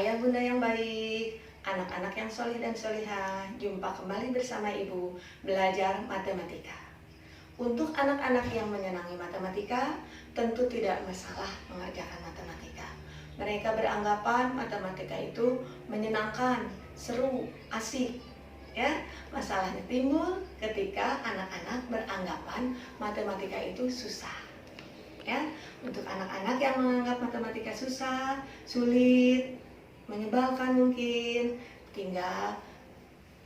Ayah bunda yang baik, anak-anak yang solih dan solihah, jumpa kembali bersama Ibu belajar matematika. Untuk anak-anak yang menyenangi matematika, tentu tidak masalah mengerjakan matematika. Mereka beranggapan matematika itu menyenangkan, seru, asik. Ya, masalahnya timbul ketika anak-anak beranggapan matematika itu susah. Ya, untuk anak-anak yang menganggap matematika susah, sulit, menyebalkan mungkin, tinggal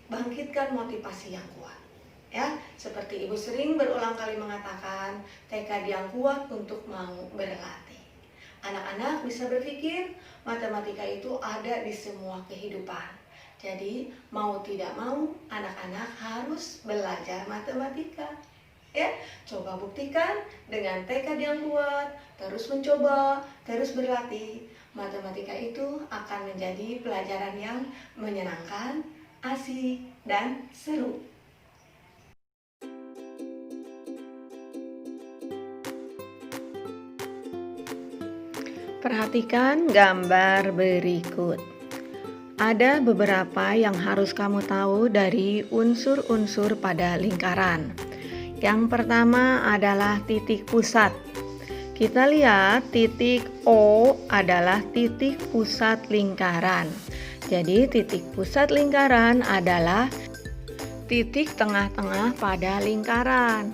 bangkitkan motivasi yang kuat. Ya, seperti Ibu sering berulang kali mengatakan, tekad yang kuat untuk mau berlatih. Anak-anak bisa berpikir matematika itu ada di semua kehidupan. Jadi, mau tidak mau, anak-anak harus belajar matematika. Ya, coba buktikan dengan tekad yang kuat, terus mencoba, terus berlatih. Matematika itu akan menjadi pelajaran yang menyenangkan, asik, dan seru. Perhatikan gambar berikut. Ada beberapa yang harus kamu tahu dari unsur-unsur pada lingkaran. Yang pertama adalah titik pusat. Kita lihat titik O adalah titik pusat lingkaran. Jadi titik pusat lingkaran adalah titik tengah-tengah pada lingkaran.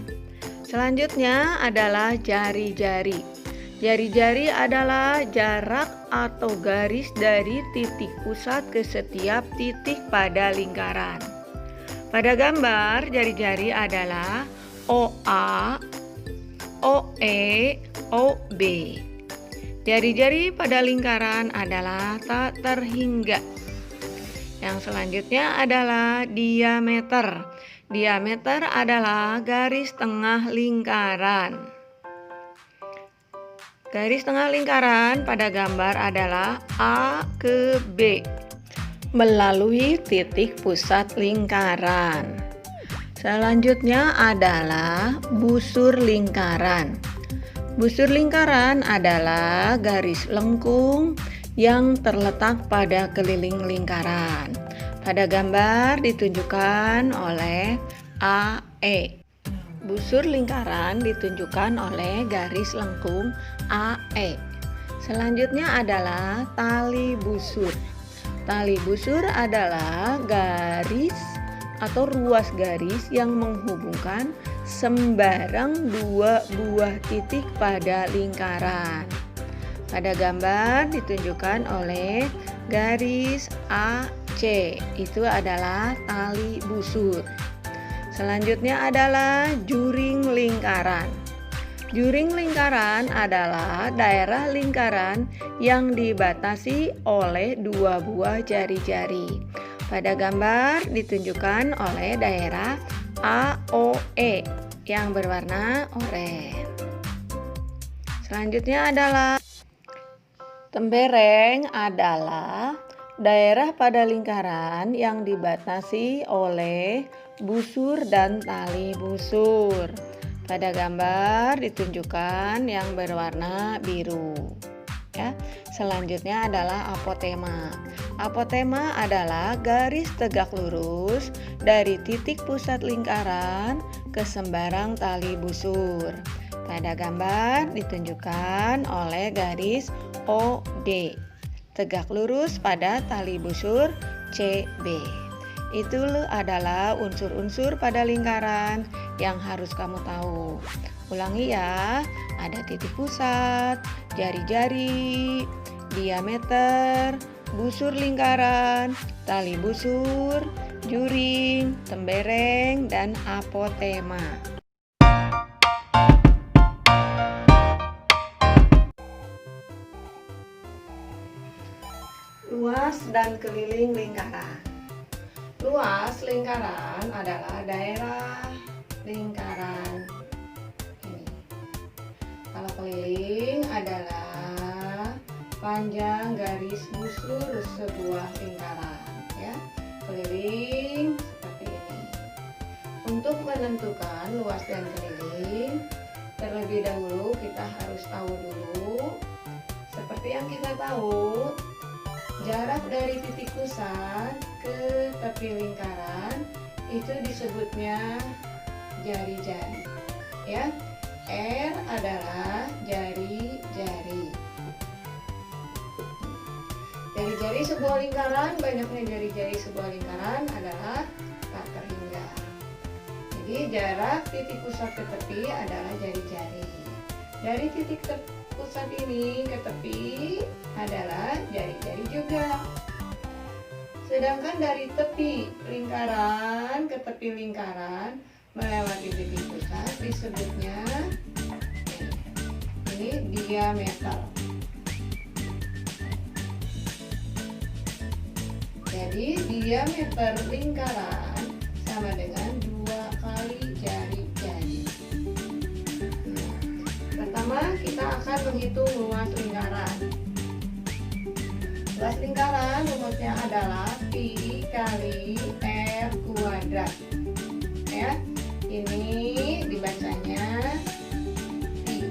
Selanjutnya adalah jari-jari. Jari-jari adalah jarak atau garis dari titik pusat ke setiap titik pada lingkaran. Pada gambar, jari-jari adalah OA, OE, OB. Jari-jari pada lingkaran adalah tak terhingga. Yang selanjutnya adalah diameter. Diameter adalah garis tengah lingkaran. Garis tengah lingkaran pada gambar adalah A ke B melalui titik pusat lingkaran. Selanjutnya adalah busur lingkaran. Busur lingkaran adalah garis lengkung yang terletak pada keliling lingkaran. Pada gambar ditunjukkan oleh AE. Busur lingkaran ditunjukkan oleh garis lengkung AE. Selanjutnya adalah tali busur. Tali busur adalah garis atau ruas garis yang menghubungkan sembarang dua buah titik pada lingkaran. Pada gambar ditunjukkan oleh garis AC, itu adalah tali busur. Selanjutnya adalah juring lingkaran. Juring lingkaran adalah daerah lingkaran yang dibatasi oleh dua buah jari-jari. Pada gambar ditunjukkan oleh daerah AOE yang berwarna oranye. Selanjutnya adalah tembereng adalah daerah pada lingkaran yang dibatasi oleh busur dan tali busur. Pada gambar ditunjukkan yang berwarna biru. Ya, selanjutnya adalah apotema. Apotema adalah garis tegak lurus dari titik pusat lingkaran ke sembarang tali busur. Pada gambar ditunjukkan oleh garis OD, tegak lurus pada tali busur CB. Itu adalah unsur-unsur pada lingkaran yang harus kamu tahu. Ulangi ya, ada titik pusat, jari-jari, diameter, busur lingkaran, tali busur, juring, tembereng, dan apotema. Luas dan keliling lingkaran. Luas lingkaran adalah daerah lingkaran ini. Kalau keliling adalah panjang garis busur sebuah lingkaran, ya. Keliling seperti ini. Untuk menentukan luas dan keliling, terlebih dahulu kita harus tahu dulu seperti yang kita tahu Jarak dari titik pusat ke tepi lingkaran itu disebutnya jari-jari. Ya, R adalah jari-jari. Jari-jari sebuah lingkaran, banyaknya jari-jari sebuah lingkaran adalah tak terhingga. Jadi jarak titik pusat ke tepi adalah jari-jari. Dari titik pusat ini ke tepi adalah jari-jari juga. Sedangkan dari tepi lingkaran ke tepi lingkaran melewati titik pusat disebutnya ini diameter. Jadi diameter lingkaran sama dengan 2 kali jari-jari. Pertama kita akan menghitung luas lingkaran. Luas lingkaran rumusnya adalah pi kali r kuadrat. Ya, ini dibacanya pi.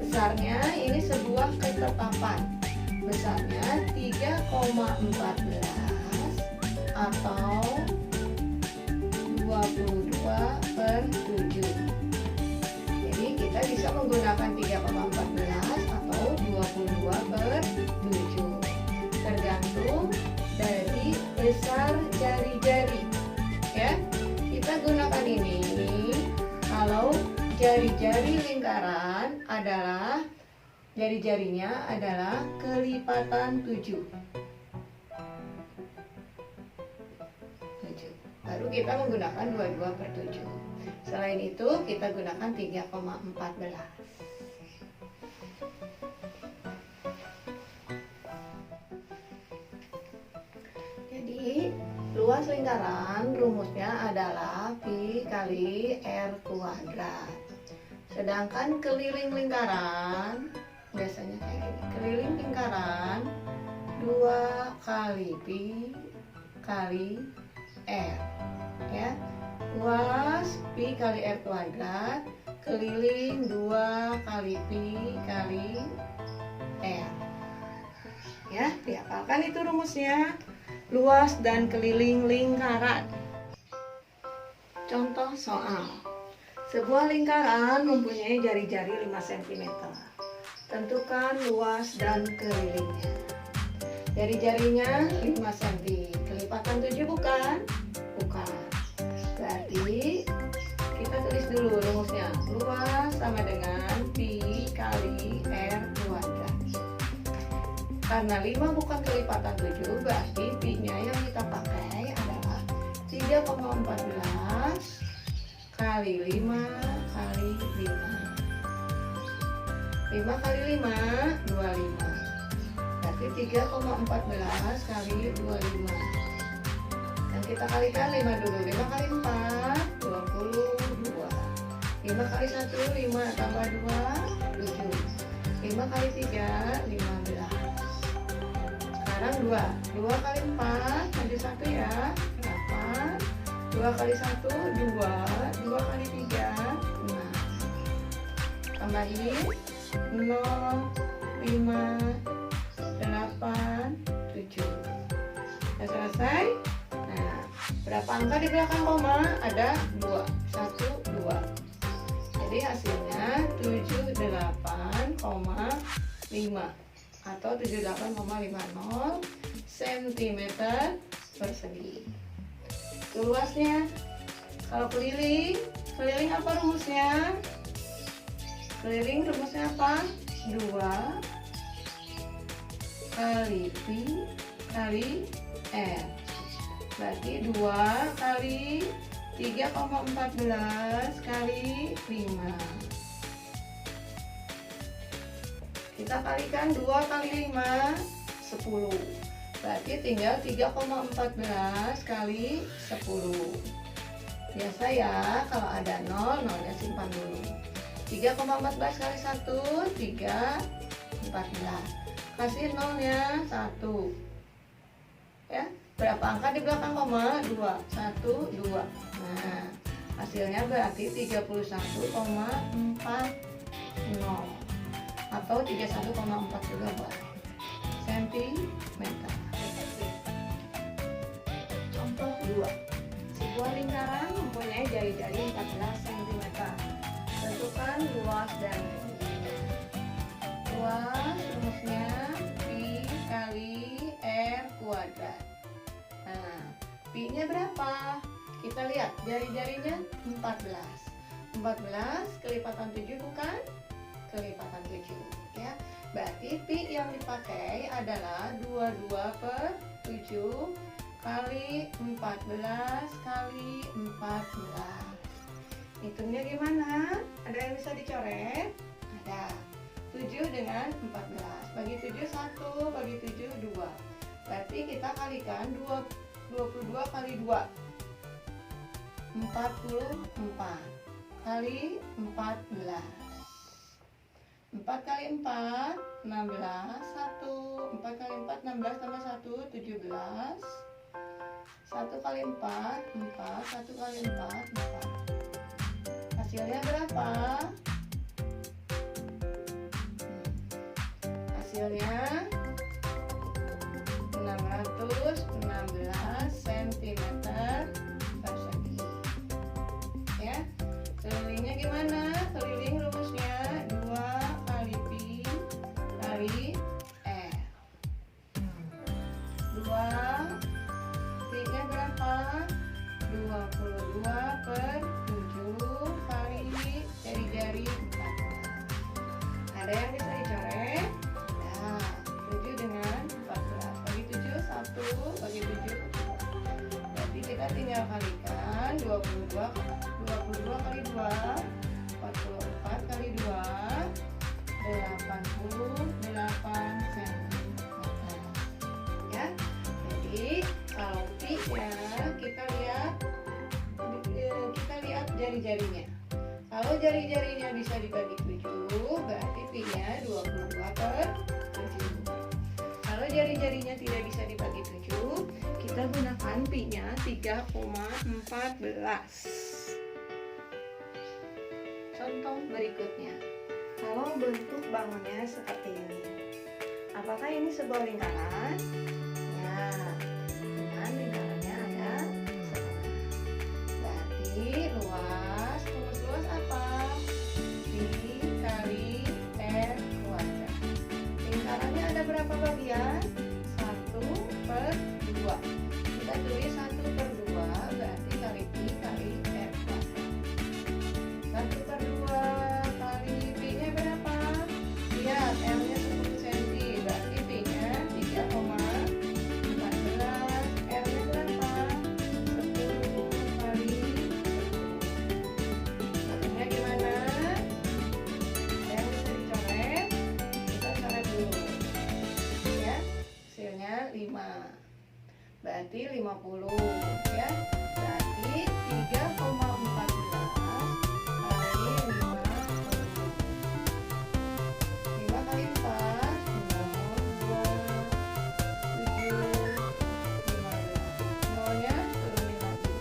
Besarnya ini sebuah ketetapan. Besarnya 3,14 atau 22/7. Jadi kita bisa menggunakan 3,14 atau 22/7. Tergantung dari besar jari-jari. Ya, kita gunakan ini kalau jari-jari lingkaran adalah jari-jarinya adalah kelipatan 7. Baru kita menggunakan 22/7. Selain itu kita gunakan 3,14. Jadi luas lingkaran rumusnya adalah pi kali r kuadrat. Sedangkan keliling lingkaran biasanya kayak gini. Keliling lingkaran 2 kali pi kali r. Ya. Luas pi kali r kuadrat, keliling 2 kali pi kali r. Ya, dihafalkan itu rumusnya. Luas dan keliling lingkaran. Contoh soal. Sebuah lingkaran mempunyai jari-jari 5 cm. Tentukan luas dan kelilingnya. Jari-jarinya 5 cm. Kelipatan 7 bukan? Bukan. Berarti kita tulis dulu rumusnya. Luas sama dengan pi kali r kuadrat. Karena 5 bukan kelipatan 7, berarti pi-nya yang kita pakai adalah 3,14 kali 5 kali 5. 5 kali 5, 25. Berarti 3,14 kali 25. Dan kita kalikan 5 dulu. 5 kali 4, 22. 5 kali 1, 5 tambah 2, 7. 5 kali 3, 15. Sekarang 2. 2 kali 4, nanti 1 ya, 8. 2 kali 1, 2. 2 kali 3, 6. Tambahin 0, 5, 8, 7. Sudah selesai? Nah, berapa angka di belakang koma? Ada 2. 1, 2. Jadi hasilnya 78,5 atau 78,50 cm persegi. Itu luasnya. Kalau keliling apa rumusnya? Keliling rumusnya apa? 2 kali pi kali r. Berarti 2 kali 3,14 kali 5. Kita kalikan 2 kali 5, 10. Berarti tinggal 3,14 kali 10. Biasa ya, kalau ada 0, nolnya simpan dulu. 3,14 kali 1, 3,14. Kasih nolnya 1. Ya, berapa angka di belakang koma? 2. 1, 2. Nah, hasilnya berarti 31,40 atau 31,4 juga boleh. cm. Contoh 2. Sebuah lingkaran mempunyai jari-jari 14 cm. Tentukan luas dan tingginya. Luas rumusnya pi kali r kuadrat. Nah, pi nya berapa? Kita lihat jari-jarinya 14. 14 kelipatan 7 bukan? Kelipatan 7 ya. Berarti pi yang dipakai adalah 22/7 kali 14 kali 14. Hitungnya gimana? Ada yang bisa dicoret? Ada. 7 dengan 14. Bagi 7 1, bagi 7 2. Berarti kita kalikan 22 kali 2. 44 kali 14. 4 kali 4 16. 1. 4 kali 4 16 tambah 1 17. 1 kali 4 4. 1 kali 4 4. Hasilnya berapa? Hasilnya 616 cm persegi. Ya. Kelilingnya gimana? Keliling rumusnya 2 kali pi kali r. 2 pi nya berapa? 22/7 kali jari-jari 14. Ada yang bisa dicoret? Nah, 7 dengan 14 bagi 7 1, bagi 7 2. Berarti kita tinggal kalikan 22 kali 2 44 kali 2 88 cm. Ya. Jadi kalau pi nya kita lihat jari-jarinya. Kalau jari-jarinya bisa dibagi 7, berarti pi nya 22/7. Kalau jari-jarinya tidak bisa dibagi 7, kita gunakan pi nya 3,14. Contoh berikutnya. Kalau bentuk bangunnya seperti ini, apakah ini sebuah lingkaran? Ya, dengan lingkarannya ada setengah. Berarti luas apa? Pi kali r kuadrat. Lingkarannya ada berapa bagian? 1/2. Kita tulis 1/2, berarti kali pi kali r kuadrat. 1/2 kali pi nya berapa? Lihat, r nya 10 cm, berarti pi nya 3,14. R nya berapa? 10 kali 10. Satunya gimana? Ada yang bisa dicoret? Kita coret dulu ya. Hasilnya 5. Berarti 50 ya. Berarti 3,14 kali 50. 5 kali 4 32 7 15. Nolnya turunin lagi.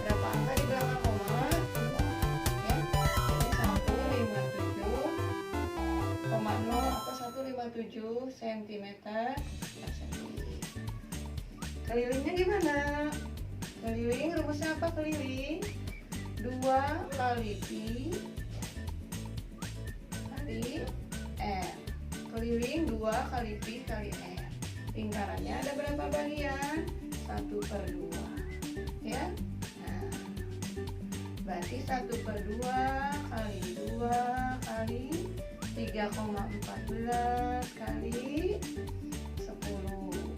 Berapa angka di belakang koma? 2 ya. Jadi 157,0 atau 157 cm persegi. Kelilingnya gimana? Keliling rumusnya apa keliling? 2 kali pi kali r. Keliling 2 kali pi kali r. Lingkarannya ada berapa bagian? 1/2 ya. Nah, berarti 1/2 kali 2 kali 3,14 kali 10.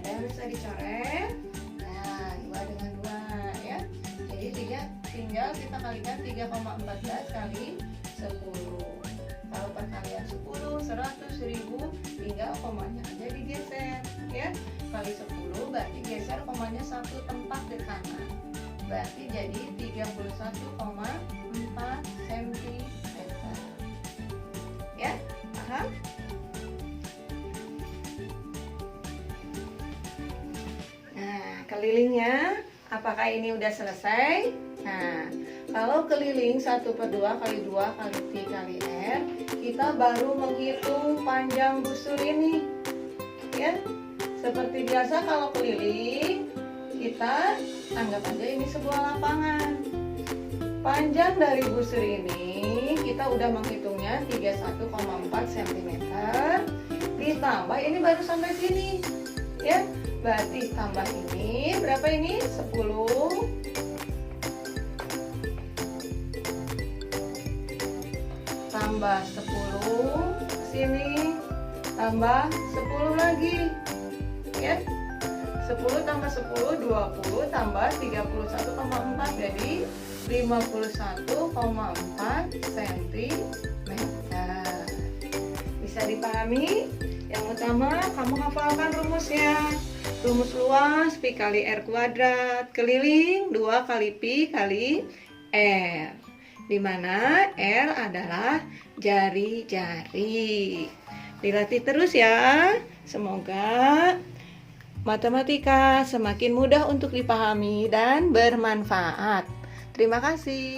Ada yang bisa dicoret? Nah, 2 dengan 2 ya. Jadi tinggal kita kalikan 3,14 kali 10. Kalau perkalian 10, 100, 1000, tinggal komanya aja digeser ya. Kali 10 berarti geser komanya 1 tempat ke kanan. Berarti jadi 31,4 cm. Ya, paham? Nah, kelilingnya apakah ini udah selesai? Nah, Kalau keliling 1/2 kali 2 kali Pi kali R, kita baru menghitung panjang busur ini. Ya, seperti biasa kalau keliling, kita anggap aja ini sebuah lapangan. Panjang dari busur ini, kita udah menghitungnya 31,4 cm. Ditambah ini baru sampai sini. Ya, berarti tambah ini, berapa ini? 10. Tambah 10 sini, tambah 10 lagi, ya. 10 tambah 10 20 tambah 31,4, jadi 51,4 cm. Bisa dipahami? Yang utama kamu hafalkan rumusnya. Rumus luas Pi kali R kuadrat, keliling 2 kali Pi kali R, di mana R adalah jari-jari. Dilatih terus ya. Semoga matematika semakin mudah untuk dipahami dan bermanfaat. Terima kasih.